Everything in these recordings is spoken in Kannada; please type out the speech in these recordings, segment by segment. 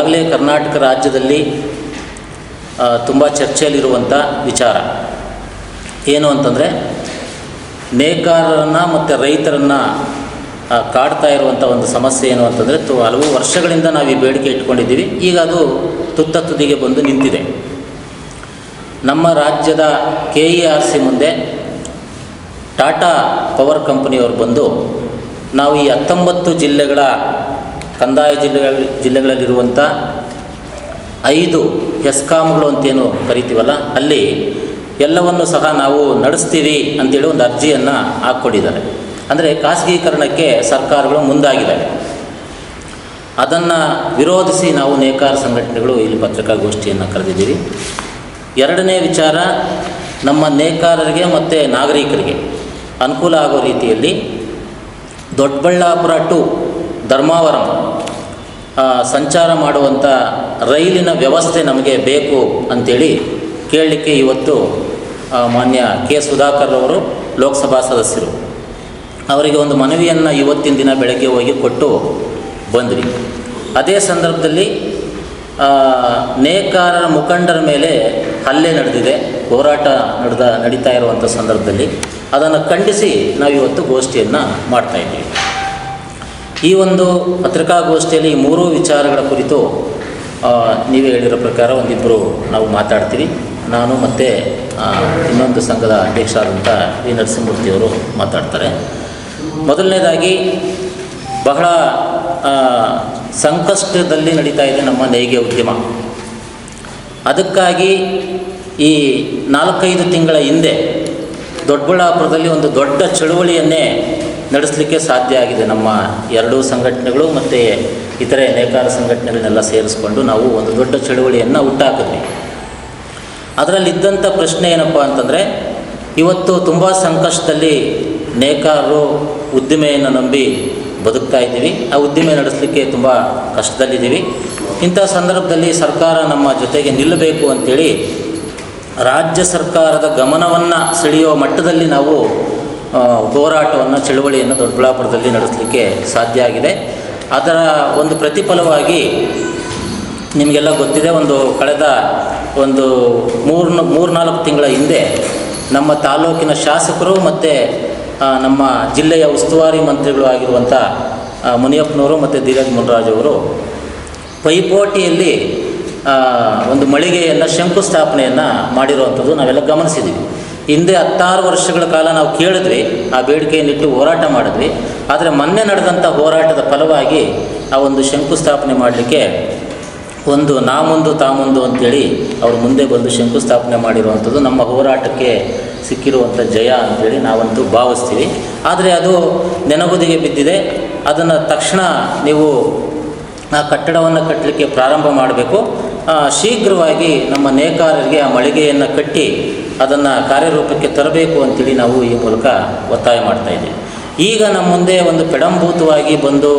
ಈಗಾಗಲೇ ಕರ್ನಾಟಕ ರಾಜ್ಯದಲ್ಲಿ ತುಂಬ ಚರ್ಚೆಯಲ್ಲಿರುವಂಥ ವಿಚಾರ ಏನು ಅಂತಂದರೆ, ನೇಕಾರರನ್ನು ಮತ್ತು ರೈತರನ್ನು ಕಾಡ್ತಾ ಇರುವಂಥ ಒಂದು ಸಮಸ್ಯೆ ಏನು ಅಂತಂದರೆ, ಹಲವು ವರ್ಷಗಳಿಂದ ನಾವು ಈ ಬೇಡಿಕೆ ಇಟ್ಕೊಂಡಿದ್ದೀವಿ. ಈಗ ಅದು ತುತ್ತ ತುದಿಗೆ ಬಂದು ನಿಂತಿದೆ. ನಮ್ಮ ರಾಜ್ಯದ KERC ಮುಂದೆ ಟಾಟಾ ಪವರ್ ಕಂಪನಿಯವರು ಬಂದು, ನಾವು ಈ 19 ಜಿಲ್ಲೆಗಳ ಕಂದಾಯ ಜಿಲ್ಲೆಗಳಲ್ಲಿರುವಂಥ 5 ಹೆಸ್ಕಾಮ್ಗಳು ಅಂತೇನು ಕರಿತೀವಲ್ಲ, ಅಲ್ಲಿ ಎಲ್ಲವನ್ನು ಸಹ ನಾವು ನಡೆಸ್ತೀವಿ ಅಂತೇಳಿ ಒಂದು ಅರ್ಜಿಯನ್ನು ಹಾಕ್ಕೊಟ್ಟಿದ್ದಾರೆ. ಅಂದರೆ ಖಾಸಗೀಕರಣಕ್ಕೆ ಸರ್ಕಾರಗಳು ಮುಂದಾಗಿದ್ದಾವೆ. ಅದನ್ನು ವಿರೋಧಿಸಿ ನಾವು ನೇಕಾರ ಸಂಘಟನೆಗಳು ಇಲ್ಲಿ ಪತ್ರಿಕಾಗೋಷ್ಠಿಯನ್ನು ಕರೆದಿದ್ದೀವಿ. ಎರಡನೇ ವಿಚಾರ, ನಮ್ಮ ನೇಕಾರರಿಗೆ ಮತ್ತು ನಾಗರಿಕರಿಗೆ ಅನುಕೂಲ ಆಗೋ ರೀತಿಯಲ್ಲಿ ದೊಡ್ಡಬಳ್ಳಾಪುರ ಟು ಧರ್ಮಾವರಂ ಸಂಚಾರ ಮಾಡುವಂಥ ರೈಲಿನ ವ್ಯವಸ್ಥೆ ನಮಗೆ ಬೇಕು ಅಂಥೇಳಿ ಕೇಳಲಿಕ್ಕೆ ಇವತ್ತು ಮಾನ್ಯ ಕೆ. ಸುಧಾಕರ್ ಅವರು ಲೋಕಸಭಾ ಸದಸ್ಯರು ಅವರಿಗೆ ಒಂದು ಮನವಿಯನ್ನು ಇವತ್ತಿನ ದಿನ ಬೆಳಗ್ಗೆ ಹೋಗಿ ಕೊಟ್ಟು ಬಂದ್ವಿ. ಅದೇ ಸಂದರ್ಭದಲ್ಲಿ ನೇಕಾರರ ಮುಖಂಡರ ಮೇಲೆ ಹಲ್ಲೆ ನಡೆದಿದೆ, ಹೋರಾಟ ನಡೀತಾ ಇರುವಂಥ ಸಂದರ್ಭದಲ್ಲಿ ಅದನ್ನು ಖಂಡಿಸಿ ನಾವಿವತ್ತು ಗೋಷ್ಠಿಯನ್ನು ಮಾಡ್ತಾಯಿದ್ದೀವಿ. ಈ ಒಂದು ಪತ್ರಿಕಾಗೋಷ್ಠಿಯಲ್ಲಿ ಈ 3 ವಿಚಾರಗಳ ಕುರಿತು ನೀವೇ ಹೇಳಿರೋ ಪ್ರಕಾರ ಒಂದಿಬ್ಬರು ನಾವು ಮಾತಾಡ್ತೀವಿ. ನಾನು ಮತ್ತು ಇನ್ನೊಂದು ಸಂಘದ ಅಧ್ಯಕ್ಷರಾದಂಥ ವಿ. ನರಸಿಂಹಮೂರ್ತಿಯವರು ಮಾತಾಡ್ತಾರೆ. ಮೊದಲನೇದಾಗಿ, ಬಹಳ ಸಂಕಷ್ಟದಲ್ಲಿ ನಡೀತಾ ಇದೆ ನಮ್ಮ ನೇಯ್ಗೆ ಉದ್ಯಮ. ಅದಕ್ಕಾಗಿ ಈ 4-5 ತಿಂಗಳ ಹಿಂದೆ ದೊಡ್ಡಬಳ್ಳಾಪುರದಲ್ಲಿ ಒಂದು ದೊಡ್ಡ ಚಳುವಳಿಯನ್ನೇ ನಡೆಸಲಿಕ್ಕೆ ಸಾಧ್ಯ ಆಗಿದೆ. ನಮ್ಮ 2 ಸಂಘಟನೆಗಳು ಮತ್ತು ಇತರೆ ನೇಕಾರ ಸಂಘಟನೆಗಳನ್ನೆಲ್ಲ ಸೇರಿಸ್ಕೊಂಡು ನಾವು ಒಂದು ದೊಡ್ಡ ಚಳುವಳಿಯನ್ನು ಹುಟ್ಟಾಕಿದ್ವಿ. ಅದರಲ್ಲಿದ್ದಂಥ ಪ್ರಶ್ನೆ ಏನಪ್ಪ ಅಂತಂದರೆ, ಇವತ್ತು ತುಂಬ ಸಂಕಷ್ಟದಲ್ಲಿ ನೇಕಾರರು ಉದ್ದಿಮೆಯನ್ನು ನಂಬಿ ಬದುಕ್ತಾ ಇದ್ದೀವಿ. ಆ ಉದ್ದಿಮೆ ನಡೆಸಲಿಕ್ಕೆ ತುಂಬ ಕಷ್ಟದಲ್ಲಿದ್ದೀವಿ. ಇಂಥ ಸಂದರ್ಭದಲ್ಲಿ ಸರ್ಕಾರ ನಮ್ಮ ಜೊತೆಗೆ ನಿಲ್ಲಬೇಕು ಅಂಥೇಳಿ ರಾಜ್ಯ ಸರ್ಕಾರದ ಗಮನವನ್ನು ಸೆಳೆಯೋ ಮಟ್ಟದಲ್ಲಿ ನಾವು ಹೋರಾಟವನ್ನು, ಚಳುವಳಿಯನ್ನು ದೊಡ್ಡಬಳ್ಳಾಪುರದಲ್ಲಿ ನಡೆಸಲಿಕ್ಕೆ ಸಾಧ್ಯ ಆಗಿದೆ. ಅದರ ಒಂದು ಪ್ರತಿಫಲವಾಗಿ ನಿಮಗೆಲ್ಲ ಗೊತ್ತಿದೆ, ಕಳೆದ 3-4 ತಿಂಗಳ ಹಿಂದೆ ನಮ್ಮ ತಾಲೂಕಿನ ಶಾಸಕರು ಮತ್ತು ನಮ್ಮ ಜಿಲ್ಲೆಯ ಉಸ್ತುವಾರಿ ಮಂತ್ರಿಗಳು ಆಗಿರುವಂಥ ಮುನಿಯಪ್ಪನವರು ಮತ್ತು ಧೀರಜ್ ಮುನ್ರಾಜ್ ಅವರು ಪೈಪೋಟಿಯಲ್ಲಿ ಒಂದು ಮಳಿಗೆಯನ್ನು ಶಂಕುಸ್ಥಾಪನೆಯನ್ನು ಮಾಡಿರುವಂಥದ್ದು ನಾವೆಲ್ಲ ಗಮನಿಸಿದ್ದೀವಿ. ಹಿಂದೆ 16 ವರ್ಷಗಳ ಕಾಲ ನಾವು ಕೇಳಿದ್ವಿ, ಆ ಬೇಡಿಕೆಯನ್ನಿಟ್ಟು ಹೋರಾಟ ಮಾಡಿದ್ವಿ. ಆದರೆ ಮೊನ್ನೆ ನಡೆದಂಥ ಹೋರಾಟದ ಫಲವಾಗಿ ಆ ಒಂದು ಶಂಕುಸ್ಥಾಪನೆ ಮಾಡಲಿಕ್ಕೆ ಒಂದು ನಾ ಮುಂದು ತಾ ಮುಂದು ಅಂಥೇಳಿ ಅವರು ಮುಂದೆ ಬಂದು ಶಂಕುಸ್ಥಾಪನೆ ಮಾಡಿರುವಂಥದ್ದು ನಮ್ಮ ಹೋರಾಟಕ್ಕೆ ಸಿಕ್ಕಿರುವಂಥ ಜಯ ಅಂಥೇಳಿ ನಾವಂತೂ ಭಾವಿಸ್ತೀವಿ. ಆದರೆ ಅದು ನೆನಗುದಿಗೆ ಬಿದ್ದಿದೆ. ಅದನ್ನು ತಕ್ಷಣ ನೀವು ಆ ಕಟ್ಟಡವನ್ನು ಕಟ್ಟಲಿಕ್ಕೆ ಪ್ರಾರಂಭ ಮಾಡಬೇಕು. ಶೀಘ್ರವಾಗಿ ನಮ್ಮ ನೇಕಾರರಿಗೆ ಆ ಮಳಿಗೆಯನ್ನು ಕಟ್ಟಿ ಅದನ್ನು ಕಾರ್ಯರೂಪಕ್ಕೆ ತರಬೇಕು ಅಂತೇಳಿ ನಾವು ಈ ಮೂಲಕ ಒತ್ತಾಯ ಮಾಡ್ತಾಯಿದ್ದೀವಿ. ಈಗ ನಮ್ಮ ಮುಂದೆ ಒಂದು ಪೆಡಂಭೂತವಾಗಿ ಬಂದು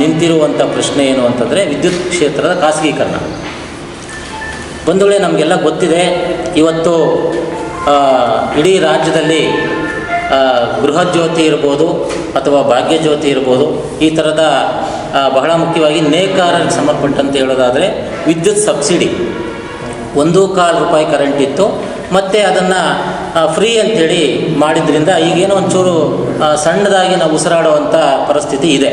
ನಿಂತಿರುವಂಥ ಪ್ರಶ್ನೆ ಏನು ಅಂತಂದರೆ, ವಿದ್ಯುತ್ ಕ್ಷೇತ್ರದ ಖಾಸಗೀಕರಣ. ಬಂಧುಗಳೇ, ನಮಗೆಲ್ಲ ಗೊತ್ತಿದೆ, ಇವತ್ತು ಇಡೀ ರಾಜ್ಯದಲ್ಲಿ ಗೃಹಜ್ಯೋತಿ ಇರ್ಬೋದು ಅಥವಾ ಭಾಗ್ಯಜ್ಯೋತಿ ಇರ್ಬೋದು, ಈ ಥರದ ಬಹಳ ಮುಖ್ಯವಾಗಿ ನೇಕಾರರಿಗೆ ಸಂಬಂಧಪಟ್ಟಂತೆ ಹೇಳೋದಾದರೆ ವಿದ್ಯುತ್ ಸಬ್ಸಿಡಿ 1.25 ರೂಪಾಯಿ ಕರೆಂಟ್ ಇತ್ತು. ಮತ್ತು ಅದನ್ನು ಫ್ರೀ ಅಂಥೇಳಿ ಮಾಡಿದ್ರಿಂದ ಈಗೇನೋ ಒಂಚೂರು ಸಣ್ಣದಾಗಿ ನಾವು ಉಸಿರಾಡುವಂಥ ಪರಿಸ್ಥಿತಿ ಇದೆ.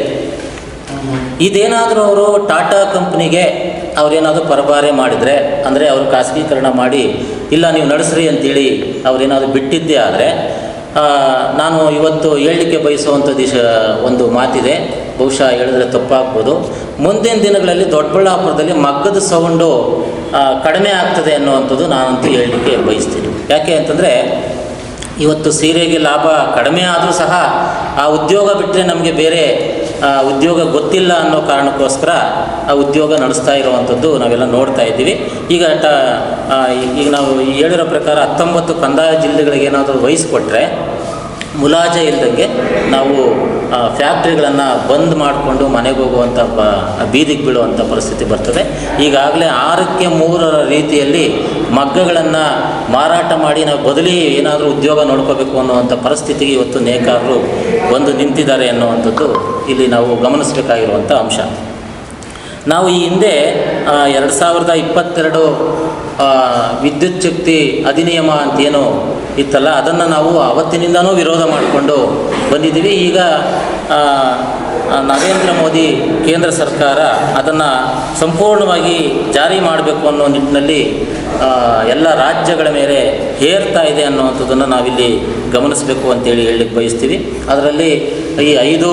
ಇದೇನಾದರೂ ಅವರು ಟಾಟಾ ಕಂಪ್ನಿಗೆ ಅವರೇನಾದರೂ ಪರಭಾರೆ ಮಾಡಿದರೆ, ಅಂದರೆ ಅವರು ಖಾಸಗೀಕರಣ ಮಾಡಿ ಇಲ್ಲ ನೀವು ನಡೆಸ್ರಿ ಅಂತೇಳಿ ಅವರೇನಾದರೂ ಬಿಟ್ಟಿದ್ದೇ ಆದರೆ, ನಾನು ಇವತ್ತು ಹೇಳಲಿಕ್ಕೆ ಬಯಸುವಂಥದ್ದು ಒಂದು ಮಾತಿದೆ, ಬಹುಶಃ ಹೇಳಿದ್ರೆ ತಪ್ಪಾಗ್ಬೋದು. ಮುಂದಿನ ದಿನಗಳಲ್ಲಿ ದೊಡ್ಡಬಳ್ಳಾಪುರದಲ್ಲಿ ಮಗ್ಗದ ಸೌಂಡು ಕಡಿಮೆ ಆಗ್ತದೆ ಅನ್ನುವಂಥದ್ದು ನಾನಂತೂ ಹೇಳಲಿಕ್ಕೆ ಬಯಸ್ತೀನಿ. ಯಾಕೆ ಅಂತಂದರೆ, ಇವತ್ತು ಸೀರೆಗೆ ಲಾಭ ಕಡಿಮೆ ಆದರೂ ಸಹ ಆ ಉದ್ಯೋಗ ಬಿಟ್ಟರೆ ನಮಗೆ ಬೇರೆ ಉದ್ಯೋಗ ಗೊತ್ತಿಲ್ಲ ಅನ್ನೋ ಕಾರಣಕ್ಕೋಸ್ಕರ ಆ ಉದ್ಯೋಗ ನಡೆಸ್ತಾ ಇರುವಂಥದ್ದು ನಾವೆಲ್ಲ ನೋಡ್ತಾ ಇದ್ದೀವಿ. ಈಗ ನಾವು ಹೇಳಿರೋ ಪ್ರಕಾರ 19 ಕಂದಾಯ ಜಿಲ್ಲೆಗಳಿಗೆ ಏನಾದರೂ ವಹಿಸ್ಕೊಟ್ರೆ ಮುಲಾಜ ಇಲ್ಲದಂಗೆ ನಾವು ಫ್ಯಾಕ್ಟ್ರಿಗಳನ್ನು ಬಂದ್ ಮಾಡಿಕೊಂಡು ಮನೆಗೆ ಹೋಗುವಂಥ ಬೀದಿಗೆ ಬೀಳುವಂಥ ಪರಿಸ್ಥಿತಿ ಬರ್ತದೆ. ಈಗಾಗಲೇ 6ಕ್ಕೆ 3 ರೀತಿಯಲ್ಲಿ ಮಗ್ಗಗಳನ್ನು ಮಾರಾಟ ಮಾಡಿ ನಾವು ಬದಲಿ ಏನಾದರೂ ಉದ್ಯೋಗ ನೋಡ್ಕೋಬೇಕು ಅನ್ನುವಂಥ ಪರಿಸ್ಥಿತಿಗೆ ಇವತ್ತು ನೇಕಾರರು ಬಂದು ನಿಂತಿದ್ದಾರೆ ಅನ್ನುವಂಥದ್ದು ಇಲ್ಲಿ ನಾವು ಗಮನಿಸಬೇಕಾಗಿರುವಂಥ ಅಂಶ. ನಾವು ಈ ಹಿಂದೆ 2022 ವಿದ್ಯುತ್ ಶಕ್ತಿ ಅಧಿನಿಯಮ ಅಂತೇನು ಇತ್ತಲ್ಲ, ಅದನ್ನು ನಾವು ಆವತ್ತಿನಿಂದನೂ ವಿರೋಧ ಮಾಡಿಕೊಂಡು ಬಂದಿದ್ದೀವಿ. ಈಗ ನರೇಂದ್ರ ಮೋದಿ ಕೇಂದ್ರ ಸರ್ಕಾರ ಅದನ್ನು ಸಂಪೂರ್ಣವಾಗಿ ಜಾರಿ ಮಾಡಬೇಕು ಅನ್ನೋ ನಿಟ್ಟಿನಲ್ಲಿ ಎಲ್ಲ ರಾಜ್ಯಗಳ ಮೇಲೆ ಹೇರ್ತಾ ಇದೆ ಅನ್ನುವಂಥದ್ದನ್ನು ನಾವಿಲ್ಲಿ ಗಮನಿಸಬೇಕು ಅಂತೇಳಿ ಹೇಳಲಿಕ್ಕೆ ಬಯಸ್ತೀವಿ. ಅದರಲ್ಲಿ ಈ 5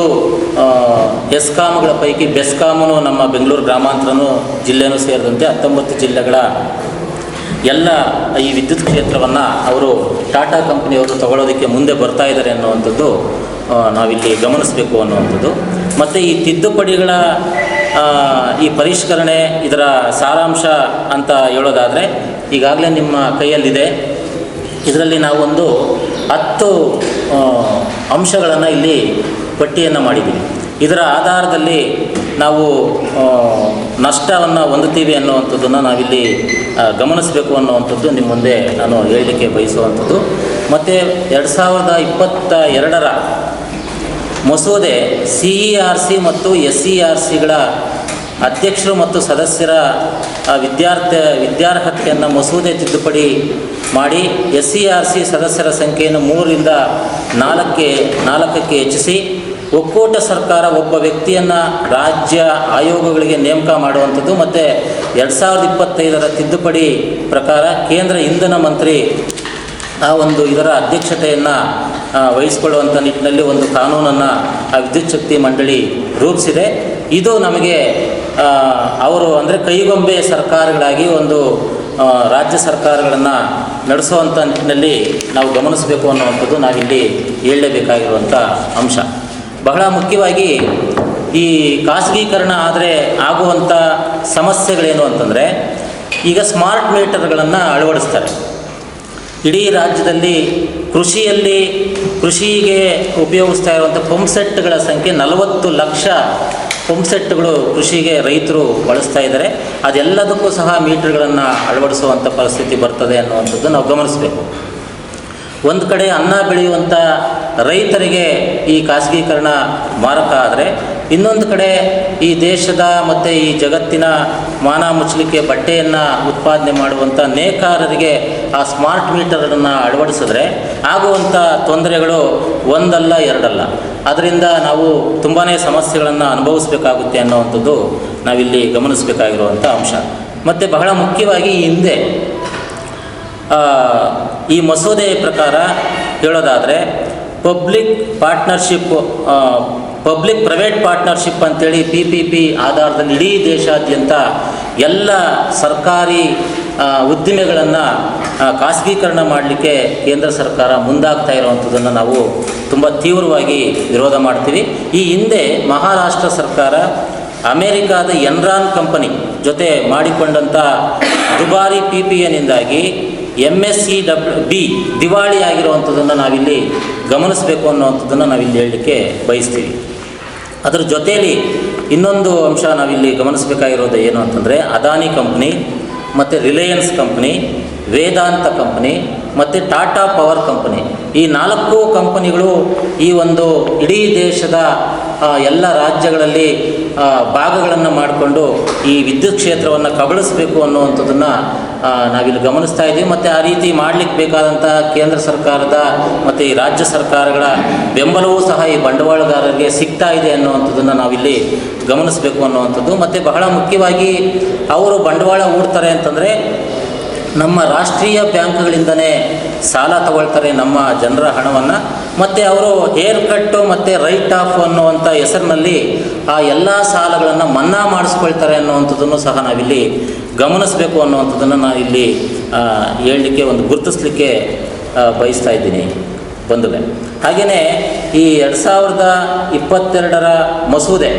ಎಸ್ಕಾಮ್ಗಳ ಪೈಕಿ ಬೆಸ್ಕಾಮನು ನಮ್ಮ ಬೆಂಗಳೂರು ಗ್ರಾಮಾಂತರನೂ ಜಿಲ್ಲೆನೂ ಸೇರಿದಂತೆ 19 ಜಿಲ್ಲೆಗಳ ಎಲ್ಲ ಈ ವಿದ್ಯುತ್ ಕ್ಷೇತ್ರವನ್ನು ಅವರು ಟಾಟಾ ಕಂಪ್ನಿಯವರು ತಗೊಳ್ಳೋದಕ್ಕೆ ಮುಂದೆ ಬರ್ತಾ ಇದ್ದಾರೆ ಅನ್ನುವಂಥದ್ದು ನಾವಿಲ್ಲಿ ಗಮನಿಸಬೇಕು ಅನ್ನುವಂಥದ್ದು. ಮತ್ತು ಈ ತಿದ್ದುಪಡಿಗಳ ಈ ಪರಿಷ್ಕರಣೆ, ಇದರ ಸಾರಾಂಶ ಅಂತ ಹೇಳೋದಾದರೆ ಈಗಾಗಲೇ ನಿಮ್ಮ ಕೈಯಲ್ಲಿದೆ. ಇದರಲ್ಲಿ ನಾವೊಂದು 10 ಅಂಶಗಳನ್ನು ಇಲ್ಲಿ ಪಟ್ಟಿಯನ್ನು ಮಾಡಿದ್ದೀವಿ. ಇದರ ಆಧಾರದಲ್ಲಿ ನಾವು ನಷ್ಟವನ್ನು ಹೊಂದುತ್ತೀವಿ ಅನ್ನುವಂಥದ್ದನ್ನು ನಾವಿಲ್ಲಿ ಗಮನಿಸಬೇಕು ಅನ್ನುವಂಥದ್ದು ನಿಮ್ಮ ಮುಂದೆ ನಾನು ಹೇಳಲಿಕ್ಕೆ ಬಯಸುವಂಥದ್ದು. ಮತ್ತು 2022ರ ಮಸೂದೆ CERC ಮತ್ತು SERCಗಳ ಅಧ್ಯಕ್ಷರು ಮತ್ತು ಸದಸ್ಯರ ವಿದ್ಯಾರ್ಹತೆಯನ್ನು ಮಸೂದೆ ತಿದ್ದುಪಡಿ ಮಾಡಿ SERC ಸದಸ್ಯರ ಸಂಖ್ಯೆಯನ್ನು 3ರಿಂದ 4ಕ್ಕೆ ಹೆಚ್ಚಿಸಿ ಒಕ್ಕೂಟ ಸರ್ಕಾರ ಒಬ್ಬ ವ್ಯಕ್ತಿಯನ್ನು ರಾಜ್ಯ ಆಯೋಗಗಳಿಗೆ ನೇಮಕ ಮಾಡುವಂಥದ್ದು. ಮತ್ತು 2025ರ ತಿದ್ದುಪಡಿ ಪ್ರಕಾರ ಕೇಂದ್ರ ಇಂಧನ ಮಂತ್ರಿ ಇದರ ಅಧ್ಯಕ್ಷತೆಯನ್ನು ವಹಿಸಿಕೊಳ್ಳುವಂಥ ನಿಟ್ಟಿನಲ್ಲಿ ಒಂದು ಕಾನೂನನ್ನು ವಿದ್ಯುತ್ ಶಕ್ತಿ ಮಂಡಳಿ ರೂಪಿಸಿದೆ. ಇದು ನಮಗೆ ಅವರು ಅಂದರೆ ಕೈಗೊಂಬೆ ಸರ್ಕಾರಗಳಾಗಿ ರಾಜ್ಯ ಸರ್ಕಾರಗಳನ್ನು ನಡೆಸುವಂಥ ನಿಟ್ಟಿನಲ್ಲಿ ನಾವು ಗಮನಿಸಬೇಕು ಅನ್ನುವಂಥದ್ದು ನಾವಿಲ್ಲಿ ಹೇಳಲೇಬೇಕಾಗಿರುವಂಥ ಅಂಶ. ಬಹಳ ಮುಖ್ಯವಾಗಿ ಈ ಖಾಸಗೀಕರಣ ಆದರೆ ಆಗುವಂಥ ಸಮಸ್ಯೆಗಳೇನು ಅಂತಂದರೆ, ಈಗ ಸ್ಮಾರ್ಟ್ ಮೀಟರ್ಗಳನ್ನು ಅಳವಡಿಸ್ತಾರೆ. ಇಡೀ ರಾಜ್ಯದಲ್ಲಿ ಕೃಷಿಗೆ ಉಪಯೋಗಿಸ್ತಾ ಇರುವಂಥ ಪಂಪ್ಸೆಟ್ಗಳ ಸಂಖ್ಯೆ 40 ಲಕ್ಷ ಪಂಪ್ಸೆಟ್ಗಳು ಕೃಷಿಗೆ ರೈತರು ಬಳಸ್ತಾ ಇದ್ದಾರೆ. ಅದೆಲ್ಲದಕ್ಕೂ ಸಹ ಮೀಟರ್ಗಳನ್ನು ಅಳವಡಿಸುವಂಥ ಪರಿಸ್ಥಿತಿ ಬರ್ತದೆ ಅನ್ನುವಂಥದ್ದು ನಾವು ಗಮನಿಸಬೇಕು. ಒಂದು ಕಡೆ ಅನ್ನ ಬೆಳೆಯುವಂಥ ರೈತರಿಗೆ ಈ ಖಾಸಗೀಕರಣ ಮಾರಕ ಆದರೆ, ಇನ್ನೊಂದು ಕಡೆ ಈ ದೇಶದ ಮತ್ತು ಈ ಜಗತ್ತಿನ ಮಾನ ಮುಚ್ಚಲಿಕ್ಕೆ ಬಟ್ಟೆಯನ್ನು ಉತ್ಪಾದನೆ ಮಾಡುವಂಥ ನೇಕಾರರಿಗೆ ಆ ಸ್ಮಾರ್ಟ್ ಮೀಟರನ್ನು ಅಳವಡಿಸಿದ್ರೆ ಆಗುವಂಥ ತೊಂದರೆಗಳು ಒಂದಲ್ಲ ಎರಡಲ್ಲ. ಅದರಿಂದ ನಾವು ತುಂಬಾ ಸಮಸ್ಯೆಗಳನ್ನು ಅನುಭವಿಸಬೇಕಾಗುತ್ತೆ ಅನ್ನುವಂಥದ್ದು ನಾವಿಲ್ಲಿ ಗಮನಿಸಬೇಕಾಗಿರುವಂಥ ಅಂಶ. ಮತ್ತು ಬಹಳ ಮುಖ್ಯವಾಗಿ ಈ ಹಿಂದೆ ಈ ಮಸೂದೆಯ ಪ್ರಕಾರ ಹೇಳೋದಾದರೆ ಪಬ್ಲಿಕ್ ಪ್ರೈವೇಟ್ ಪಾರ್ಟ್ನರ್ಶಿಪ್ ಅಂತೇಳಿ PPP ಆಧಾರದಲ್ಲಿ ಇಡೀ ದೇಶಾದ್ಯಂತ ಎಲ್ಲ ಸರ್ಕಾರಿ ಉದ್ದಿಮೆಗಳನ್ನು ಖಾಸಗೀಕರಣ ಮಾಡಲಿಕ್ಕೆ ಕೇಂದ್ರ ಸರ್ಕಾರ ಮುಂದಾಗ್ತಾ ಇರುವಂಥದ್ದನ್ನು ನಾವು ತುಂಬ ತೀವ್ರವಾಗಿ ವಿರೋಧ ಮಾಡ್ತೀವಿ. ಈ ಹಿಂದೆ ಮಹಾರಾಷ್ಟ್ರ ಸರ್ಕಾರ ಅಮೇರಿಕಾದ ಎನ್ರಾನ್ ಕಂಪನಿ ಜೊತೆ ಮಾಡಿಕೊಂಡಂಥ ದುಬಾರಿ PPNನಿಂದಾಗಿ MSEB ದಿವಾಳಿ ಆಗಿರುವಂಥದ್ದನ್ನು ನಾವಿಲ್ಲಿ ಗಮನಿಸಬೇಕು ಅನ್ನುವಂಥದ್ದನ್ನು ನಾವಿಲ್ಲಿ ಹೇಳಲಿಕ್ಕೆ ಬಯಸ್ತೀವಿ. ಅದರ ಜೊತೆಯಲ್ಲಿ ಇನ್ನೊಂದು ಅಂಶ ನಾವಿಲ್ಲಿ ಗಮನಿಸಬೇಕಾಗಿರೋದು ಏನು ಅಂತಂದರೆ, ಅದಾನಿ ಕಂಪ್ನಿ ಮತ್ತು ರಿಲಯನ್ಸ್ ಕಂಪ್ನಿ, ವೇದಾಂತ ಕಂಪ್ನಿ ಮತ್ತು ಟಾಟಾ ಪವರ್ ಕಂಪನಿ, ಈ 4 ಕಂಪನಿಗಳು ಈ ಇಡೀ ದೇಶದ ಎಲ್ಲ ರಾಜ್ಯಗಳಲ್ಲಿ ಭಾಗಗಳನ್ನು ಮಾಡಿಕೊಂಡು ಈ ವಿದ್ಯುತ್ ಕ್ಷೇತ್ರವನ್ನು ಕಬಳಿಸಬೇಕು ಅನ್ನುವಂಥದ್ದನ್ನು ನಾವಿಲ್ಲಿ ಗಮನಿಸ್ತಾ ಇದ್ದೀವಿ. ಮತ್ತು ಆ ರೀತಿ ಮಾಡಲಿಕ್ಕೆ ಬೇಕಾದಂಥ ಕೇಂದ್ರ ಸರ್ಕಾರದ ಮತ್ತು ಈ ರಾಜ್ಯ ಸರ್ಕಾರಗಳ ಬೆಂಬಲವೂ ಸಹ ಈ ಬಂಡವಾಳಗಾರರಿಗೆ ಸಿಗ್ತಾ ಇದೆ ಅನ್ನುವಂಥದ್ದನ್ನು ನಾವಿಲ್ಲಿ ಗಮನಿಸಬೇಕು ಅನ್ನುವಂಥದ್ದು. ಮತ್ತು ಬಹಳ ಮುಖ್ಯವಾಗಿ ಅವರು ಬಂಡವಾಳ ಹೂಡ್ತಾರೆ ಅಂತಂದರೆ ನಮ್ಮ ರಾಷ್ಟ್ರೀಯ ಬ್ಯಾಂಕ್ಗಳಿಂದನೇ ಸಾಲ ತಗೊಳ್ತಾರೆ ನಮ್ಮ ಜನರ ಹಣವನ್ನು. ಮತ್ತು ಅವರು ಹೇರ್ ಕಟ್ಟು ಮತ್ತು ರೈಟ್ ಆಫ್ ಅನ್ನುವಂಥ ಹೆಸರಿನಲ್ಲಿ ಆ ಎಲ್ಲ ಸಾಲಗಳನ್ನು ಮನ್ನಾ ಮಾಡಿಸ್ಕೊಳ್ತಾರೆ ಅನ್ನುವಂಥದ್ದನ್ನು ಸಹ ನಾವಿಲ್ಲಿ ಗಮನಿಸಬೇಕು ಅನ್ನುವಂಥದ್ದನ್ನು ನಾವಿಲ್ಲಿ ಹೇಳಲಿಕ್ಕೆ ಗುರುತಿಸಲಿಕ್ಕೆ ಬಯಸ್ತಾ ಇದ್ದೀನಿ ಬಂಧುಗಳೇ. ಹಾಗೆಯೇ ಈ 2022ರ ಮಸೂದೆ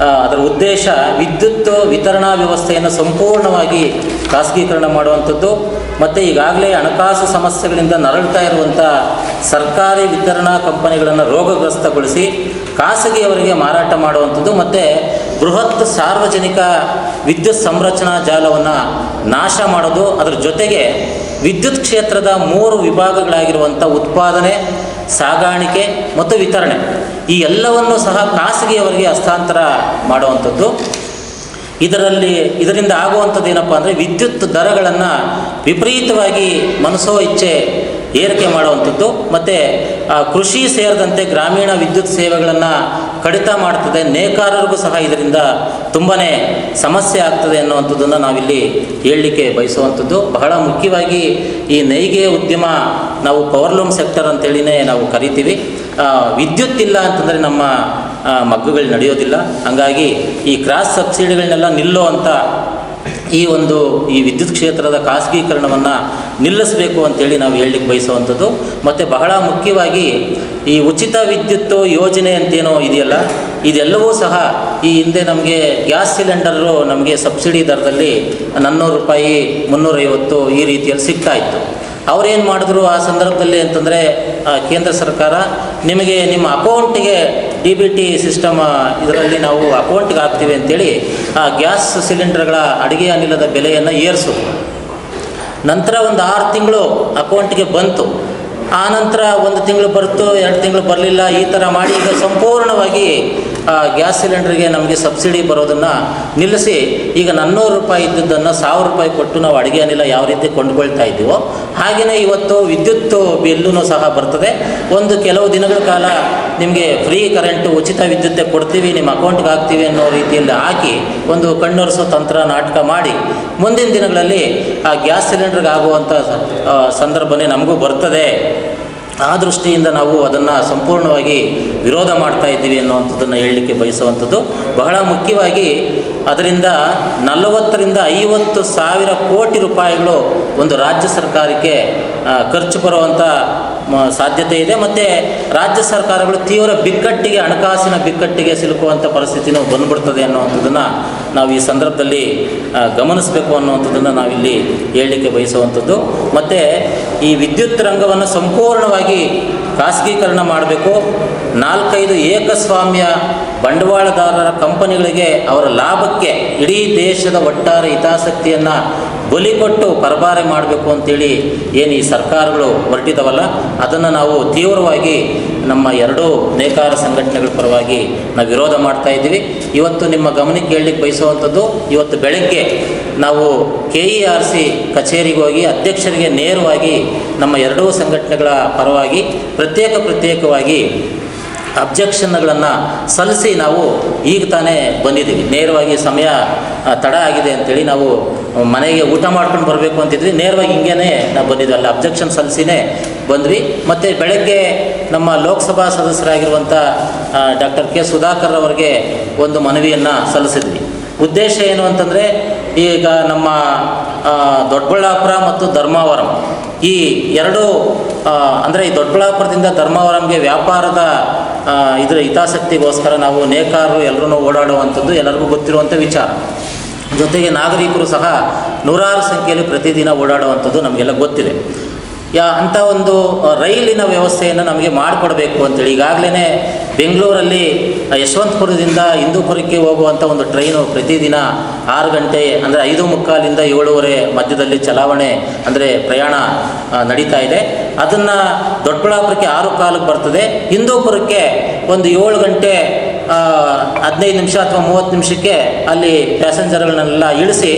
ಅದರ ಉದ್ದೇಶ ವಿದ್ಯುತ್ ವಿತರಣಾ ವ್ಯವಸ್ಥೆಯನ್ನು ಸಂಪೂರ್ಣವಾಗಿ ಖಾಸಗೀಕರಣ ಮಾಡುವಂಥದ್ದು ಮತ್ತು ಈಗಾಗಲೇ ಹಣಕಾಸು ಸಮಸ್ಯೆಗಳಿಂದ ನರಳ್ತಾ ಇರುವಂಥ ಸರ್ಕಾರಿ ವಿತರಣಾ ಕಂಪನಿಗಳನ್ನು ರೋಗಗ್ರಸ್ತಗೊಳಿಸಿ ಖಾಸಗಿಯವರಿಗೆ ಮಾರಾಟ ಮಾಡುವಂಥದ್ದು ಮತ್ತು ಬೃಹತ್ ಸಾರ್ವಜನಿಕ ವಿದ್ಯುತ್ ಸಂರಚನಾ ಜಾಲವನ್ನು ನಾಶ ಮಾಡೋದು. ಅದರ ಜೊತೆಗೆ ವಿದ್ಯುತ್ ಕ್ಷೇತ್ರದ 3 ವಿಭಾಗಗಳಾಗಿರುವಂಥ ಉತ್ಪಾದನೆ, ಸಾಗಾಣಿಕೆ ಮತ್ತು ವಿತರಣೆ ಈ ಎಲ್ಲವನ್ನು ಸಹ ಖಾಸಗಿಯವರಿಗೆ ಹಸ್ತಾಂತರ ಮಾಡುವಂಥದ್ದು. ಇದರಿಂದ ಆಗುವಂಥದ್ದು ಏನಪ್ಪ ಅಂದರೆ ವಿದ್ಯುತ್ ದರಗಳನ್ನು ವಿಪರೀತವಾಗಿ ಮನಸೋ ಇಚ್ಛೆ ಏರಿಕೆ ಮಾಡುವಂಥದ್ದು, ಮತ್ತು ಕೃಷಿ ಸೇರಿದಂತೆ ಗ್ರಾಮೀಣ ವಿದ್ಯುತ್ ಸೇವೆಗಳನ್ನು ಕಡಿತ ಮಾಡ್ತದೆ. ನೇಕಾರರಿಗೂ ಸಹ ಇದರಿಂದ ತುಂಬಾ ಸಮಸ್ಯೆ ಆಗ್ತದೆ ಅನ್ನುವಂಥದ್ದನ್ನು ನಾವಿಲ್ಲಿ ಹೇಳಲಿಕ್ಕೆ ಬಯಸುವಂಥದ್ದು. ಬಹಳ ಮುಖ್ಯವಾಗಿ ಈ ನೇಯ್ಗೆ ಉದ್ಯಮ ನಾವು ಪವರ್ಲೂಮ್ ಸೆಕ್ಟರ್ ಅಂತೇಳಿನೇ ನಾವು ಕರಿತೀವಿ. ವಿದ್ಯುತ್ ಇಲ್ಲ ಅಂತಂದರೆ ನಮ್ಮ ಮಗ್ಗುಗಳು ನಡೆಯೋದಿಲ್ಲ. ಹಾಗಾಗಿ ಈ ಕ್ರಾಸ್ ಸಬ್ಸಿಡಿಗಳನ್ನೆಲ್ಲ ನಿಲ್ಲುವಂಥ ಈ ವಿದ್ಯುತ್ ಕ್ಷೇತ್ರದ ಖಾಸಗೀಕರಣವನ್ನು ನಿಲ್ಲಿಸಬೇಕು ಅಂತೇಳಿ ನಾವು ಹೇಳಲಿಕ್ಕೆ ಬಯಸುವಂಥದ್ದು. ಮತ್ತು ಬಹಳ ಮುಖ್ಯವಾಗಿ ಈ ಉಚಿತ ವಿದ್ಯುತ್ ಯೋಜನೆ ಅಂತೇನೋ ಇದೆಯಲ್ಲ, ಇದೆಲ್ಲವೂ ಸಹ ಈ ಹಿಂದೆ ನಮಗೆ ಗ್ಯಾಸ್ ಸಿಲಿಂಡರು ನಮಗೆ ಸಬ್ಸಿಡಿ ದರದಲ್ಲಿ 400 ರೂಪಾಯಿ 350 ಈ ರೀತಿಯಲ್ಲಿ ಸಿಗ್ತಾ ಇತ್ತು. ಅವರೇನು ಮಾಡಿದ್ರು ಆ ಸಂದರ್ಭದಲ್ಲಿ ಅಂತಂದರೆ ಕೇಂದ್ರ ಸರ್ಕಾರ ನಿಮಗೆ ನಿಮ್ಮ ಅಕೌಂಟಿಗೆ DBT ಸಿಸ್ಟಮ್ ಇದರಲ್ಲಿ ನಾವು ಅಕೌಂಟ್ಗೆ ಹಾಕ್ತೀವಿ ಅಂತೇಳಿ ಆ ಗ್ಯಾಸ್ ಸಿಲಿಂಡರ್ಗಳ ಅಡುಗೆ ಅನಿಲದ ಬೆಲೆಯನ್ನು ಏರಿಸೋದು. ನಂತರ ಒಂದು 6 ತಿಂಗಳು ಅಕೌಂಟಿಗೆ ಬಂತು. ಆ ನಂತರ 1 ತಿಂಗಳು ಬರ್ತು, 2 ತಿಂಗಳು ಬರಲಿಲ್ಲ. ಈ ಥರ ಮಾಡಿ ಈಗ ಸಂಪೂರ್ಣವಾಗಿ ಗ್ಯಾಸ್ ಸಿಲಿಂಡರ್ಗೆ ನಮಗೆ ಸಬ್ಸಿಡಿ ಬರೋದನ್ನು ನಿಲ್ಲಿಸಿ ಈಗ 400 ರೂಪಾಯಿ ಇದ್ದದ್ದನ್ನು 1000 ರೂಪಾಯಿ ಕೊಟ್ಟು ನಾವು ಅಡುಗೆ ಅನಿಲ ಯಾವ ರೀತಿ ಕೊಂಡುಕೊಳ್ತಾ ಇದ್ದೀವೋ ಹಾಗೆಯೇ ಇವತ್ತು ವಿದ್ಯುತ್ ಬಿಲ್ಲೂ ಸಹ ಬರ್ತದೆ. ಕೆಲವು ದಿನಗಳ ಕಾಲ ನಿಮಗೆ ಫ್ರೀ ಕರೆಂಟು ಉಚಿತ ವಿದ್ಯುತ್ತೇ ಕೊಡ್ತೀವಿ, ನಿಮ್ಮ ಅಕೌಂಟ್ಗೆ ಹಾಕ್ತೀವಿ ಅನ್ನೋ ರೀತಿಯಲ್ಲಿ ಹಾಕಿ ಒಂದು ಕಣ್ಣೊರೆಸೋ ತಂತ್ರ ನಾಟಕ ಮಾಡಿ ಮುಂದಿನ ದಿನಗಳಲ್ಲಿ ಆ ಗ್ಯಾಸ್ ಸಿಲಿಂಡರ್ಗೆ ಆಗುವಂಥ ಸಂದರ್ಭನೇ ನಮಗೂ ಬರ್ತದೆ. ಆ ದೃಷ್ಟಿಯಿಂದ ನಾವು ಅದನ್ನು ಸಂಪೂರ್ಣವಾಗಿ ವಿರೋಧ ಮಾಡ್ತಾ ಇದ್ದೀವಿ ಅನ್ನುವಂಥದ್ದನ್ನು ಹೇಳಲಿಕ್ಕೆ ಬಯಸುವಂಥದ್ದು. ಬಹಳ ಮುಖ್ಯವಾಗಿ ಅದರಿಂದ 40 ರಿಂದ 50 ಸಾವಿರ ಕೋಟಿ ರೂಪಾಯಿಗಳು ಒಂದು ರಾಜ್ಯ ಸರ್ಕಾರಕ್ಕೆ ಖರ್ಚು ಬರುವಂಥ ಸಾಧ್ಯತೆ ಇದೆ. ಮತ್ತು ರಾಜ್ಯ ಸರ್ಕಾರಗಳು ತೀವ್ರ ಬಿಕ್ಕಟ್ಟಿಗೆ, ಹಣಕಾಸಿನ ಬಿಕ್ಕಟ್ಟಿಗೆ ಸಿಲುಕುವಂಥ ಪರಿಸ್ಥಿತಿನೂ ಬಂದುಬಿಡ್ತದೆ ಅನ್ನುವಂಥದ್ದನ್ನು ನಾವು ಈ ಸಂದರ್ಭದಲ್ಲಿ ಗಮನಿಸಬೇಕು ಅನ್ನುವಂಥದ್ದನ್ನು ನಾವಿಲ್ಲಿ ಹೇಳಲಿಕ್ಕೆ ಬಯಸುವಂಥದ್ದು. ಮತ್ತು ಈ ವಿದ್ಯುತ್ ರಂಗವನ್ನು ಸಂಪೂರ್ಣವಾಗಿ ಖಾಸಗೀಕರಣ ಮಾಡಬೇಕು. 4-5 ಏಕಸ್ವಾಮ್ಯ ಬಂಡವಾಳದಾರರ ಕಂಪನಿಗಳಿಗೆ ಅವರ ಲಾಭಕ್ಕೆ ಇಡೀ ದೇಶದ ಒಟ್ಟಾರೆ ಹಿತಾಸಕ್ತಿಯನ್ನು ಬಲಿ ಕೊಟ್ಟು ಪರಭಾರೆ ಮಾಡಬೇಕು ಅಂತೇಳಿ ಏನು ಈ ಸರ್ಕಾರಗಳು ಹೊರಟಿದವಲ್ಲ, ಅದನ್ನು ನಾವು ತೀವ್ರವಾಗಿ ನಮ್ಮ 2 ನೇಕಾರ ಸಂಘಟನೆಗಳ ಪರವಾಗಿ ನಾವು ವಿರೋಧ ಮಾಡ್ತಾ ಇದ್ದೀವಿ. ಇವತ್ತು ನಿಮ್ಮ ಗಮನಕ್ಕೆ ಹೇಳಲಿಕ್ಕೆ ಬಯಸುವಂಥದ್ದು, ಇವತ್ತು ಬೆಳಗ್ಗೆ ನಾವು KERC ಕಚೇರಿಗೆ ಹೋಗಿ ಅಧ್ಯಕ್ಷರಿಗೆ ನೇರವಾಗಿ ನಮ್ಮ 2 ಸಂಘಟನೆಗಳ ಪರವಾಗಿ ಪ್ರತ್ಯೇಕವಾಗಿ ಅಬ್ಜೆಕ್ಷನ್ಗಳನ್ನು ಸಲ್ಲಿಸಿ ನಾವು ಈಗ ತಾನೇ ಬಂದಿದ್ದೀವಿ. ನೇರವಾಗಿ ಸಮಯ ತಡ ಆಗಿದೆ ಅಂಥೇಳಿ ನಾವು ಮನೆಗೆ ಊಟ ಮಾಡ್ಕೊಂಡು ಬರಬೇಕು ಅಂತಿದ್ವಿ. ನೇರವಾಗಿ ಹಿಂಗೇ ನಾವು ಬಂದಿದ್ವಿ, ಅಲ್ಲಿ ಅಬ್ಜೆಕ್ಷನ್ ಸಲ್ಲಿಸಿನೇ ಬಂದ್ವಿ. ಮತ್ತು ಬೆಳಗ್ಗೆ ನಮ್ಮ ಲೋಕಸಭಾ ಸದಸ್ಯರಾಗಿರುವಂಥ ಡಾಕ್ಟರ್ ಕೆ ಸುಧಾಕರ್ ಅವರಿಗೆ ಒಂದು ಮನವಿಯನ್ನು ಸಲ್ಲಿಸಿದ್ವಿ. ಉದ್ದೇಶ ಏನು ಅಂತಂದರೆ, ಈಗ ನಮ್ಮ ದೊಡ್ಡಬಳ್ಳಾಪುರ ಮತ್ತು ಧರ್ಮಾವರಂ ಈ 2 ಅಂದರೆ ಈ ದೊಡ್ಡಬಳ್ಳಾಪುರದಿಂದ ಧರ್ಮಾವರಂಗೆ ವ್ಯಾಪಾರದ ಇದರ ಹಿತಾಸಕ್ತಿಗೋಸ್ಕರ ನಾವು ನೇಕಾರರು ಎಲ್ಲರೂ ಓಡಾಡುವಂಥದ್ದು ಎಲ್ಲರಿಗೂ ಗೊತ್ತಿರುವಂಥ ವಿಚಾರ. ಜೊತೆಗೆ ನಾಗರಿಕರು ಸಹ ನೂರಾರು ಸಂಖ್ಯೆಯಲ್ಲಿ ಪ್ರತಿದಿನ ಓಡಾಡುವಂಥದ್ದು ನಮಗೆಲ್ಲ ಗೊತ್ತಿದೆ. ಅಂಥ ಒಂದು ರೈಲಿನ ವ್ಯವಸ್ಥೆಯನ್ನು ನಮಗೆ ಮಾಡಿಕೊಡ್ಬೇಕು ಅಂತೇಳಿ ಈಗಾಗಲೇ ಬೆಂಗಳೂರಲ್ಲಿ ಯಶವಂತಪುರದಿಂದ ಹಿಂದೂಪುರಕ್ಕೆ ಹೋಗುವಂಥ ಒಂದು ಟ್ರೈನು ಪ್ರತಿದಿನ 6 ಗಂಟೆ ಅಂದರೆ 5:45ರಿಂದ 7:30 ಮಧ್ಯದಲ್ಲಿ ಚಲಾವಣೆ ಅಂದರೆ ಪ್ರಯಾಣ ನಡೀತಾ ಇದೆ. ಅದನ್ನು ದೊಡ್ಡಬಳ್ಳಾಪುರಕ್ಕೆ 6:15ಕ್ಕೆ ಬರ್ತದೆ. ಹಿಂದೂಪುರಕ್ಕೆ ಒಂದು 7 ಗಂಟೆ 15 ನಿಮಿಷ ಅಥವಾ 30 ನಿಮಿಷಕ್ಕೆ ಅಲ್ಲಿ ಪ್ಯಾಸೆಂಜರ್ಗಳನ್ನೆಲ್ಲ ಇಳಿಸಿ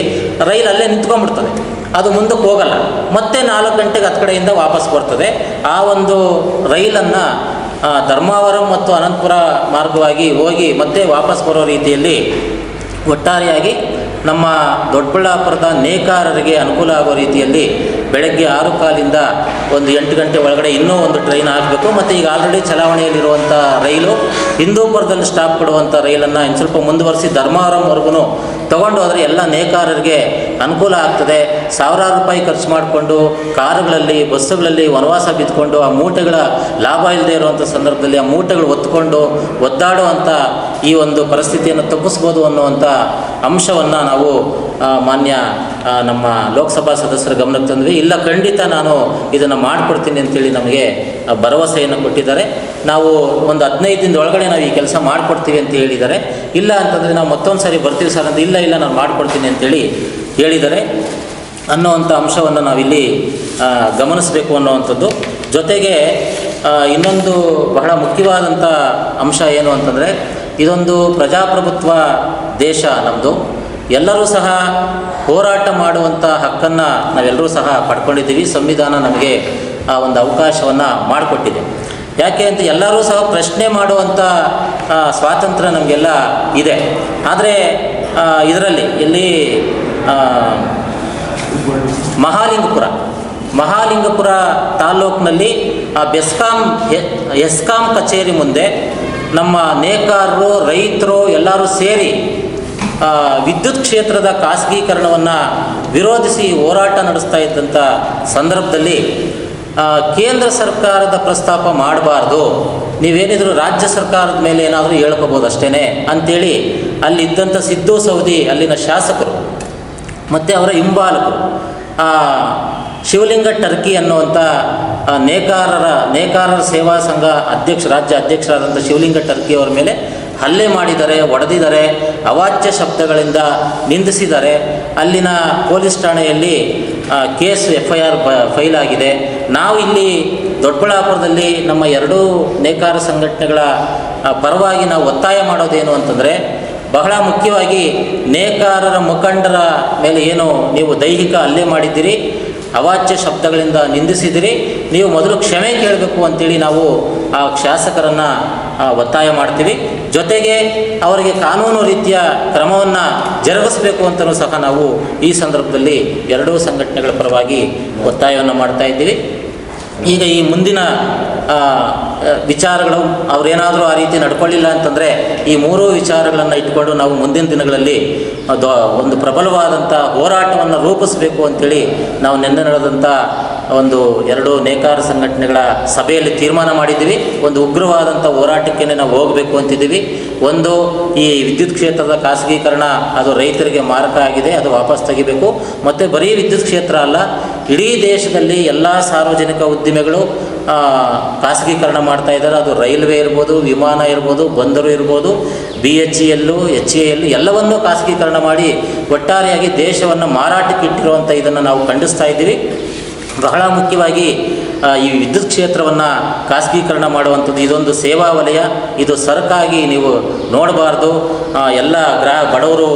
ರೈಲ್ ಅಲ್ಲೇ ನಿಂತ್ಕೊಂಡ್ಬಿಡ್ತದೆ. ಅದು ಮುಂದಕ್ಕೆ ಹೋಗಲ್ಲ. ಮತ್ತೆ 4 ಗಂಟೆಗೆ 10 ಕಡೆಯಿಂದ ವಾಪಸ್ ಬರ್ತದೆ. ಆ ಒಂದು ರೈಲನ್ನು ಧರ್ಮಾವರಂ ಮತ್ತು ಅನಂತಪುರ ಮಾರ್ಗವಾಗಿ ಹೋಗಿ ಮತ್ತೆ ವಾಪಸ್ ಬರೋ ರೀತಿಯಲ್ಲಿ ಒಟ್ಟಾರೆಯಾಗಿ ನಮ್ಮ ದೊಡ್ಡಬಳ್ಳಾಪುರದ ನೇಕಾರರಿಗೆ ಅನುಕೂಲ ಆಗೋ ರೀತಿಯಲ್ಲಿ ಬೆಳಗ್ಗೆ 6:15ರಿಂದ ಒಂದು 8 ಗಂಟೆ ಒಳಗಡೆ ಇನ್ನೂ ಒಂದು ಟ್ರೈನ್ ಹಾಕಬೇಕು. ಮತ್ತು ಈಗ ಆಲ್ರೆಡಿ ಚಲಾವಣೆಯಲ್ಲಿರುವಂಥ ರೈಲು ಹಿಂದೂಪುರದಲ್ಲಿ ಸ್ಟಾಪ್ ಕೊಡುವಂಥ ರೈಲನ್ನು ಇನ್ನು ಸ್ವಲ್ಪ ಮುಂದುವರಿಸಿ ಧರ್ಮಾವರಂವರೆಗೂ ತೊಗೊಂಡು ಹೋದರೆ ಎಲ್ಲ ನೇಕಾರರಿಗೆ ಅನುಕೂಲ ಆಗ್ತದೆ. ಸಾವಿರಾರು ರೂಪಾಯಿ ಖರ್ಚು ಮಾಡಿಕೊಂಡು ಕಾರುಗಳಲ್ಲಿ ಬಸ್ಸುಗಳಲ್ಲಿ ವನವಾಸ ಬಿದ್ದುಕೊಂಡು ಆ ಮೂಟೆಗಳ ಲಾಭ ಇಲ್ಲದೆ ಇರುವಂಥ ಸಂದರ್ಭದಲ್ಲಿ ಆ ಮೂಟೆಗಳು ಒತ್ಕೊಂಡು ಒದ್ದಾಡುವಂಥ ಈ ಒಂದು ಪರಿಸ್ಥಿತಿಯನ್ನು ತಪ್ಪಿಸ್ಬೋದು ಅನ್ನುವಂಥ ಅಂಶವನ್ನು ನಾವು ಮಾನ್ಯ ನಮ್ಮ ಲೋಕಸಭಾ ಸದಸ್ಯರ ಗಮನಕ್ಕೆ ತಂದ್ವಿ. ಇಲ್ಲ, ಖಂಡಿತ ನಾನು ಇದನ್ನು ಮಾಡಿಕೊಡ್ತೀನಿ ಅಂತೇಳಿ ನಮಗೆ ಭರವಸೆಯನ್ನು ಕೊಟ್ಟಿದ್ದಾರೆ. ನಾವು ಒಂದು 15 ದಿನದ ಒಳಗಡೆ ನಾವು ಈ ಕೆಲಸ ಮಾಡಿಕೊಡ್ತೀವಿ ಅಂತ ಹೇಳಿದ್ದಾರೆ. ಇಲ್ಲ ಅಂತಂದರೆ ನಾವು ಮತ್ತೊಂದು ಸಾರಿ ಬರ್ತೀವಿ ಸರ್ ಅಂತ, ಇಲ್ಲ ನಾನು ಮಾಡಿಕೊಡ್ತೀನಿ ಅಂತೇಳಿ ಹೇಳಿದ್ದಾರೆ ಅನ್ನುವಂಥ ಅಂಶವನ್ನು ನಾವಿಲ್ಲಿ ಗಮನಿಸಬೇಕು ಅನ್ನುವಂಥದ್ದು. ಜೊತೆಗೆ ಇನ್ನೊಂದು ಬಹಳ ಮುಖ್ಯವಾದಂಥ ಅಂಶ ಏನು ಅಂತಂದರೆ, ಇದೊಂದು ಪ್ರಜಾಪ್ರಭುತ್ವ ದೇಶ ನಮ್ಮದು. ಎಲ್ಲರೂ ಸಹ ಹೋರಾಟ ಮಾಡುವಂಥ ಹಕ್ಕನ್ನು ನಾವೆಲ್ಲರೂ ಸಹ ಪಡ್ಕೊಂಡಿದ್ದೀವಿ. ಸಂವಿಧಾನ ನಮಗೆ ಆ ಒಂದು ಅವಕಾಶವನ್ನು ಮಾಡಿಕೊಟ್ಟಿದೆ. ಯಾಕೆ ಅಂತ ಎಲ್ಲರೂ ಸಹ ಪ್ರಶ್ನೆ ಮಾಡುವಂಥ ಸ್ವಾತಂತ್ರ್ಯ ನಮಗೆಲ್ಲ ಇದೆ. ಆದರೆ ಇದರಲ್ಲಿ ಇಲ್ಲಿ ಮಹಾಲಿಂಗಪುರ ತಾಲೂಕಿನಲ್ಲಿ ಎಸ್ಕಾಂ ಕಚೇರಿ ಮುಂದೆ ನಮ್ಮ ನೇಕಾರರು, ರೈತರು ಎಲ್ಲರೂ ಸೇರಿ ವಿದ್ಯುತ್ ಕ್ಷೇತ್ರದ ಖಾಸಗೀಕರಣವನ್ನು ವಿರೋಧಿಸಿ ಹೋರಾಟ ನಡೆಸ್ತಾ ಇದ್ದಂಥ ಸಂದರ್ಭದಲ್ಲಿ ಕೇಂದ್ರ ಸರ್ಕಾರದ ಪ್ರಸ್ತಾಪ ಮಾಡಬಾರ್ದು, ನೀವೇನಿದ್ರು ರಾಜ್ಯ ಸರ್ಕಾರದ ಮೇಲೆ ಏನಾದರೂ ಹೇಳ್ಕೋಬೋದು ಅಷ್ಟೇ ಅಂಥೇಳಿ ಅಲ್ಲಿದ್ದಂಥ ಸಿದ್ದು ಸೌದಿ ಅಲ್ಲಿನ ಶಾಸಕರು ಮತ್ತು ಅವರ ಹಿಂಬಾಲಕರು ಶಿವಲಿಂಗ ಟರ್ಕಿ ಅನ್ನುವಂಥ ನೇಕಾರರ ಸೇವಾ ಸಂಘ ರಾಜ್ಯ ಅಧ್ಯಕ್ಷರಾದಂಥ ಶಿವಲಿಂಗ ಟರ್ಕಿ ಅವರ ಮೇಲೆ ಹಲ್ಲೆ ಮಾಡಿದ್ದಾರೆ, ಹೊಡೆದಿದ್ದಾರೆ, ಅವಾಚ್ಯ ಶಬ್ದಗಳಿಂದ ನಿಂದಿಸಿದ್ದಾರೆ. ಅಲ್ಲಿನ ಪೊಲೀಸ್ ಠಾಣೆಯಲ್ಲಿ ಕೇಸ್ FIR ಫೈಲ್ ಆಗಿದೆ. ನಾವು ಇಲ್ಲಿ ದೊಡ್ಡಬಳ್ಳಾಪುರದಲ್ಲಿ ನಮ್ಮ ಎರಡೂ ನೇಕಾರ ಸಂಘಟನೆಗಳ ಪರವಾಗಿ ನಾವು ಒತ್ತಾಯ ಮಾಡೋದೇನು ಅಂತಂದರೆ, ಬಹಳ ಮುಖ್ಯವಾಗಿ ನೇಕಾರರ ಮುಖಂಡರ ಮೇಲೆ ಏನು ನೀವು ದೈಹಿಕ ಹಲ್ಲೆ ಮಾಡಿದ್ದೀರಿ, ಅವಾಚ್ಯ ಶಬ್ದಗಳಿಂದ ನಿಂದಿಸಿದಿರಿ, ನೀವು ಮೊದಲು ಕ್ಷಮೆ ಕೇಳಬೇಕು ಅಂತೇಳಿ ನಾವು ಆ ಶಾಸಕರನ್ನು ಒತ್ತಾಯ ಮಾಡ್ತೀವಿ. ಜೊತೆಗೆ ಅವರಿಗೆ ಕಾನೂನು ರೀತಿಯ ಕ್ರಮವನ್ನು ಜರುಗಿಸಬೇಕು ಅಂತಲೂ ಸಹ ನಾವು ಈ ಸಂದರ್ಭದಲ್ಲಿ ಎರಡೂ ಸಂಘಟನೆಗಳ ಪರವಾಗಿ ಒತ್ತಾಯವನ್ನು ಮಾಡ್ತಾ ಇದ್ದೀವಿ. ಈಗ ಈ ಮುಂದಿನ ವಿಚಾರಗಳು ಅವರೇನಾದರೂ ಆ ರೀತಿ ನಡ್ಕೊಳ್ಳಿಲ್ಲ ಅಂತಂದರೆ ಈ ಮೂರೂ ವಿಚಾರಗಳನ್ನು ಇಟ್ಕೊಂಡು ನಾವು ಮುಂದಿನ ದಿನಗಳಲ್ಲಿ ಒಂದು ಪ್ರಬಲವಾದಂಥ ಹೋರಾಟವನ್ನು ರೂಪಿಸಬೇಕು ಅಂಥೇಳಿ ನಾವು ನಿನ್ನೆ ನಡೆದಂಥ ಒಂದು ಎರಡು ನೇಕಾರ ಸಂಘಟನೆಗಳ ಸಭೆಯಲ್ಲಿ ತೀರ್ಮಾನ ಮಾಡಿದ್ದೀವಿ. ಒಂದು ಉಗ್ರವಾದಂಥ ಹೋರಾಟಕ್ಕೆ ನಾವು ಹೋಗಬೇಕು ಅಂತಿದ್ದೀವಿ. ಒಂದು, ಈ ವಿದ್ಯುತ್ ಕ್ಷೇತ್ರದ ಖಾಸಗೀಕರಣ ಅದು ರೈತರಿಗೆ ಮಾರಕ ಆಗಿದೆ, ಅದು ವಾಪಸ್ ತೆಗಿಬೇಕು. ಮತ್ತು ಬರೀ ವಿದ್ಯುತ್ ಕ್ಷೇತ್ರ ಅಲ್ಲ, ಇಡೀ ದೇಶದಲ್ಲಿ ಎಲ್ಲ ಸಾರ್ವಜನಿಕ ಉದ್ದಿಮೆಗಳು ಖಾಸಗೀಕರಣ ಮಾಡ್ತಾ ಇದ್ದಾರೆ. ಅದು ರೈಲ್ವೆ ಇರ್ಬೋದು, ವಿಮಾನ ಇರ್ಬೋದು, ಬಂದರು ಇರ್ಬೋದು, BHEL, HAL ಎಲ್ಲವನ್ನೂ ಖಾಸಗೀಕರಣ ಮಾಡಿ ಒಟ್ಟಾರೆಯಾಗಿ ದೇಶವನ್ನು ಮಾರಾಟಕ್ಕೆ ಇಟ್ಟಿರುವಂಥ ಇದನ್ನು ನಾವು ಖಂಡಿಸ್ತಾ ಇದ್ದೀವಿ. ಬಹಳ ಮುಖ್ಯವಾಗಿ ಈ ವಿದ್ಯುತ್ ಕ್ಷೇತ್ರವನ್ನು ಖಾಸಗೀಕರಣ ಮಾಡುವಂಥದ್ದು ಇದೊಂದು ಸೇವಾ ವಲಯ, ಇದು ಸರಕಾಗಿ ನೀವು ನೋಡಬಾರ್ದು. ಎಲ್ಲ ಬಡವರು,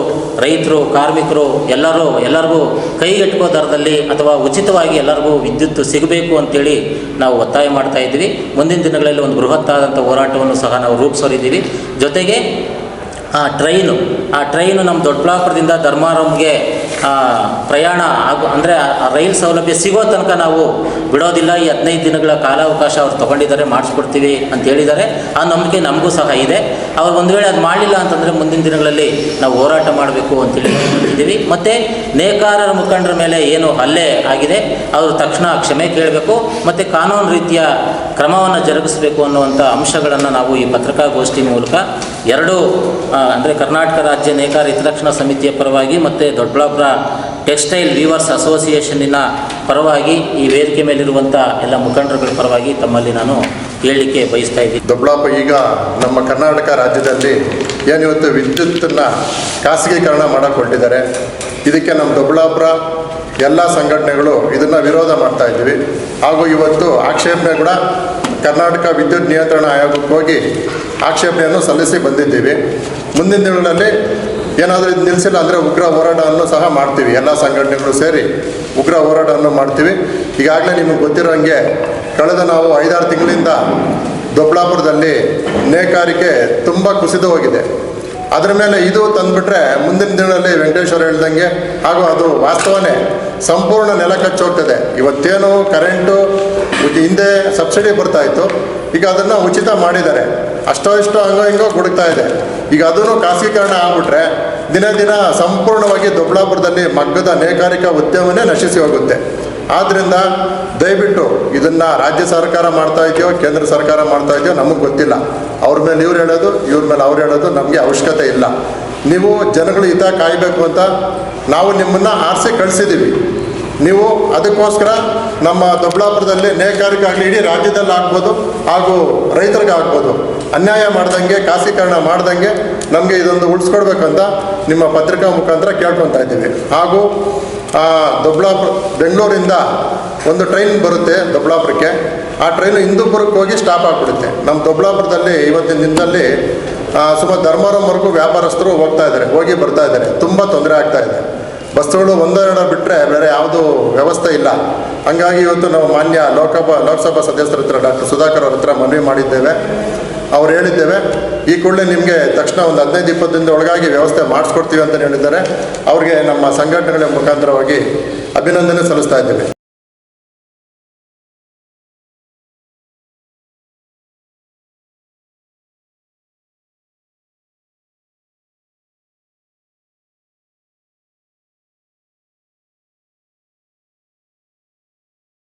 ರೈತರು, ಕಾರ್ಮಿಕರು ಎಲ್ಲರಿಗೂ ಕೈಗೆಟುಕೋ ದರದಲ್ಲಿ ಅಥವಾ ಉಚಿತವಾಗಿ ಎಲ್ಲರಿಗೂ ವಿದ್ಯುತ್ ಸಿಗಬೇಕು ಅಂತೇಳಿ ನಾವು ಒತ್ತಾಯ ಮಾಡ್ತಾ ಇದ್ದೀವಿ. ಮುಂದಿನ ದಿನಗಳಲ್ಲಿ ಒಂದು ಬೃಹತ್ತಾದಂಥ ಹೋರಾಟವನ್ನು ಸಹ ನಾವು ರೂಪಿಸೋರಿದ್ದೀವಿ. ಜೊತೆಗೆ ಆ ಟ್ರೈನು ನಮ್ಮ ದೊಡ್ಡಬಳ್ಳಾಪುರದಿಂದ ಧರ್ಮಾರಂಗೆ ಪ್ರಯಾಣ ಅಂದರೆ ಆ ರೈಲು ಸೌಲಭ್ಯ ಸಿಗೋ ತನಕ ನಾವು ಬಿಡೋದಿಲ್ಲ. ಈ 15 ದಿನಗಳ ಕಾಲಾವಕಾಶ ಅವ್ರು ತೊಗೊಂಡಿದ್ದಾರೆ, ಮಾಡಿಸ್ಕೊಡ್ತೀವಿ ಅಂತ ಹೇಳಿದ್ದಾರೆ. ಆ ನಂಬಿಕೆ ನಮಗೂ ಸಹ ಇದೆ. ಅವ್ರು ಒಂದು ವೇಳೆ ಅದು ಮಾಡಲಿಲ್ಲ ಅಂತಂದರೆ ಮುಂದಿನ ದಿನಗಳಲ್ಲಿ ನಾವು ಹೋರಾಟ ಮಾಡಬೇಕು ಅಂತೇಳಿ ಇದ್ದೀವಿ. ಮತ್ತು ನೇಕಾರರ ಮುಖಂಡರ ಮೇಲೆ ಏನು ಹಲ್ಲೆ ಆಗಿದೆ ಅವರು ತಕ್ಷಣ ಕ್ಷಮೆ ಕೇಳಬೇಕು ಮತ್ತು ಕಾನೂನು ರೀತಿಯ ಕ್ರಮವನ್ನು ಜರುಗಿಸಬೇಕು ಅನ್ನುವಂಥ ಅಂಶಗಳನ್ನು ನಾವು ಈ ಪತ್ರಿಕಾಗೋಷ್ಠಿ ಮೂಲಕ ಎರಡೂ ಅಂದರೆ ಕರ್ನಾಟಕ ರಾಜ್ಯ ನೇಕಾರ ಹಿತರಕ್ಷಣಾ ಸಮಿತಿಯ ಪರವಾಗಿ ಮತ್ತು ದೊಡ್ಡಬಳ್ಳಾಪುರ ಟೆಕ್ಸ್ಟೈಲ್ ವೀವರ್ಸ್ ಅಸೋಸಿಯೇಷನ್ನಿನ ಪರವಾಗಿ ಈ ವೇದಿಕೆ ಮೇಲಿರುವಂಥ ಎಲ್ಲ ಮುಖಂಡರುಗಳ ಪರವಾಗಿ ತಮ್ಮಲ್ಲಿ ನಾನು ಹೇಳಲಿಕ್ಕೆ ಬಯಸ್ತಾ ಇದ್ದೀನಿ. ದೊಡ್ಡಬಳ್ಳಾಪುರ ಈಗ ನಮ್ಮ ಕರ್ನಾಟಕ ರಾಜ್ಯದಲ್ಲಿ ಏನಿವತ್ತು ವಿದ್ಯುತ್ತನ್ನು ಖಾಸಗೀಕರಣ ಮಾಡಿಕೊಂಡಿದ್ದಾರೆ. ಇದಕ್ಕೆ ನಮ್ಮ ದೊಡ್ಡಬಳ್ಳಾಪುರ ಎಲ್ಲ ಸಂಘಟನೆಗಳು ಇದನ್ನು ವಿರೋಧ ಮಾಡ್ತಾ ಇದ್ದೀವಿ. ಹಾಗೂ ಇವತ್ತು ಆಕ್ಷೇಪಣೆ ಕೂಡ ಕರ್ನಾಟಕ ವಿದ್ಯುತ್ ನಿಯಂತ್ರಣ ಆಯೋಗಕ್ಕೆ ಹೋಗಿ ಆಕ್ಷೇಪಣೆಯನ್ನು ಸಲ್ಲಿಸಿ ಬಂದಿದ್ದೀವಿ. ಮುಂದಿನ ದಿನಗಳಲ್ಲಿ ಏನಾದರೂ ಇದು ನಿಲ್ಲಿಸಿಲ್ಲ ಅಂದರೆ ಉಗ್ರ ಹೋರಾಟವನ್ನು ಸಹ ಮಾಡ್ತೀವಿ. ಎಲ್ಲ ಸಂಘಟನೆಗಳು ಸೇರಿ ಉಗ್ರ ಹೋರಾಟವನ್ನು ಮಾಡ್ತೀವಿ. ಈಗಾಗಲೇ ನಿಮಗೆ ಗೊತ್ತಿರೋ ಹಾಗೆ ಕಳೆದ ನಾವು 5-6 ತಿಂಗಳಿಂದ ದೊಡ್ಡಬಳ್ಳಾಪುರದಲ್ಲಿ ನೇಕಾರಿಕೆ ತುಂಬ ಕುಸಿದು ಹೋಗಿದೆ. ಅದರ ಮೇಲೆ ಇದು ತಂದುಬಿಟ್ರೆ ಮುಂದಿನ ದಿನಗಳಲ್ಲಿ ವೆಂಕಟೇಶ್ವರ ಹೇಳ್ದಂಗೆ ಹಾಗೂ ಅದು ವಾಸ್ತವನೇ ಸಂಪೂರ್ಣ ನೆಲ ಕಚ್ಚೋಗ್ತದೆ. ಇವತ್ತೇನು ಕರೆಂಟು ಹಿಂದೆ ಸಬ್ಸಿಡಿ ಬರ್ತಾಯಿತ್ತು, ಈಗ ಅದನ್ನು ಉಚಿತ ಮಾಡಿದ್ದಾರೆ. ಅಷ್ಟೋ ಇಷ್ಟೋ ಹಂಗೋ ಹಿಂಗೋ ಗುಡುಕ್ತಾ ಇದೆ. ಈಗ ಅದನ್ನು ಖಾಸಗೀಕರಣ ಆಗಿಬಿಟ್ರೆ ದಿನ ದಿನ ಸಂಪೂರ್ಣವಾಗಿ ದೊಡ್ಡಬಳ್ಳಾಪುರದಲ್ಲಿ ಮಗ್ಗದ ನೇಕಾರಿಕಾ ಉದ್ಯಮನೇ ನಶಿಸಿ ಹೋಗುತ್ತೆ. ಆದ್ದರಿಂದ ದಯವಿಟ್ಟು ಇದನ್ನು ರಾಜ್ಯ ಸರ್ಕಾರ ಮಾಡ್ತಾ ಇದೆಯೋ ಕೇಂದ್ರ ಸರ್ಕಾರ ಮಾಡ್ತಾ ಇದೆಯೋ ನಮಗೆ ಗೊತ್ತಿಲ್ಲ. ಅವ್ರ ಮೇಲೆ ಇವ್ರು ಹೇಳೋದು, ಇವ್ರ ಮೇಲೆ ಅವ್ರು ಹೇಳೋದು ನಮಗೆ ಅವಶ್ಯಕತೆ ಇಲ್ಲ. ನೀವು ಜನಗಳು ಹಿತ ಕಾಯಬೇಕು ಅಂತ ನಾವು ನಿಮ್ಮನ್ನು ಆರಿಸಿ ಕಳಿಸಿದ್ದೀವಿ. ನೀವು ಅದಕ್ಕೋಸ್ಕರ ನಮ್ಮ ದೊಡ್ಡಬಳ್ಳಾಪುರದಲ್ಲಿ ನೇಕಾರಿಕಾಗಲಿ ಇಡೀ ರಾಜ್ಯದಲ್ಲಿ ಆಗ್ಬೋದು ಹಾಗೂ ರೈತರಿಗೆ ಆಗ್ಬೋದು ಅನ್ಯಾಯ ಮಾಡ್ದಂಗೆ ಖಾಸಗೀಕರಣ ಮಾಡ್ದಂಗೆ ನಮಗೆ ಇದೊಂದು ಉಳಿಸ್ಕೊಡ್ಬೇಕಂತ ನಿಮ್ಮ ಪತ್ರಿಕಾ ಮುಖಾಂತರ ಕೇಳ್ಕೊತಾ ಇದ್ದೀವಿ. ಹಾಗೂ ಬೆಂಗಳೂರಿಂದ ಒಂದು ಟ್ರೈನ್ ಬರುತ್ತೆ ದೊಡ್ಡಬಳ್ಳಾಪುರಕ್ಕೆ. ಆ ಟ್ರೈನು ಹಿಂದೂಪುರಕ್ಕೆ ಹೋಗಿ ಸ್ಟಾಪ್ ಆಗಿಬಿಡುತ್ತೆ. ನಮ್ಮ ದೊಡ್ಡಬಳ್ಳಾಪುರದಲ್ಲಿ ಇವತ್ತಿನ ದಿನದಲ್ಲಿ ಸುಮಾರು ಧರ್ಮವರಂವರೆಗೂ ವ್ಯಾಪಾರಸ್ಥರು ಹೋಗ್ತಾ ಇದ್ದಾರೆ, ಹೋಗಿ ಬರ್ತಾ ಇದ್ದಾರೆ. ತುಂಬ ತೊಂದರೆ ಆಗ್ತಾ ಇದೆ. ಬಸ್ಸುಗಳು ಒಂದೆರಡು ಬಿಟ್ಟರೆ ಬೇರೆ ಯಾವುದೂ ವ್ಯವಸ್ಥೆ ಇಲ್ಲ. ಹಂಗಾಗಿ ಇವತ್ತು ನಾವು ಮಾನ್ಯ ಲೋಕಸಭಾ ಸದಸ್ಯರ ಹತ್ರ ಡಾಕ್ಟರ್ ಸುಧಾಕರ್ ಅವ್ರ ಹತ್ರ ಮನವಿ ಮಾಡಿದ್ದೇವೆ. ಅವ್ರು ಹೇಳಿದ್ದೇವೆ ಈ ಕೂಡಲೇ ನಿಮಗೆ ತಕ್ಷಣ ಒಂದು 15-20 ದಿನದ ಒಳಗಾಗಿ ವ್ಯವಸ್ಥೆ ಮಾಡಿಸ್ಕೊಡ್ತೀವಿ ಅಂತ ಹೇಳಿದ್ದಾರೆ. ಅವ್ರಿಗೆ ನಮ್ಮ ಸಂಘಟನೆಗಳ ಮುಖಾಂತರವಾಗಿ ಅಭಿನಂದನೆ ಸಲ್ಲಿಸ್ತಾ ಇದ್ದೇವೆ.